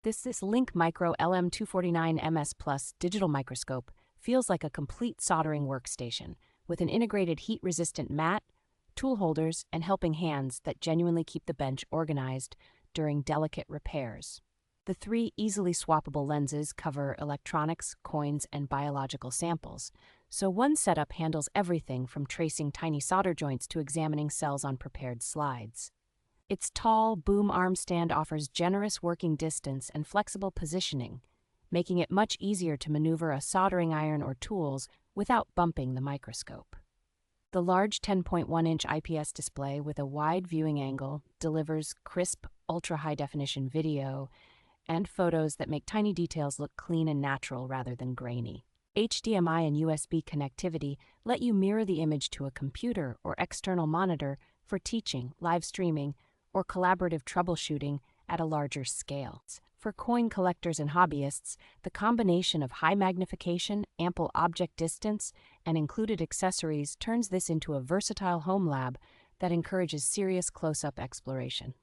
This LINKMICRO LM249MS Plus digital microscope feels like a complete soldering workstation with an integrated heat-resistant mat, tool holders, and helping hands that genuinely keep the bench organized during delicate repairs. The three easily swappable lenses cover electronics, coins, and biological samples, so one setup handles everything from tracing tiny solder joints to examining cells on prepared slides. Its tall, boom arm stand offers generous working distance and flexible positioning, making it much easier to maneuver a soldering iron or tools without bumping the microscope. The large 10.1-inch IPS display with a wide viewing angle delivers crisp, ultra-high-definition video and photos that make tiny details look clean and natural rather than grainy. HDMI and USB connectivity let you mirror the image to a computer or external monitor for teaching, live streaming, or collaborative troubleshooting at a larger scale. For coin collectors and hobbyists, the combination of high magnification, ample object distance, and included accessories turns this into a versatile home lab that encourages serious close-up exploration.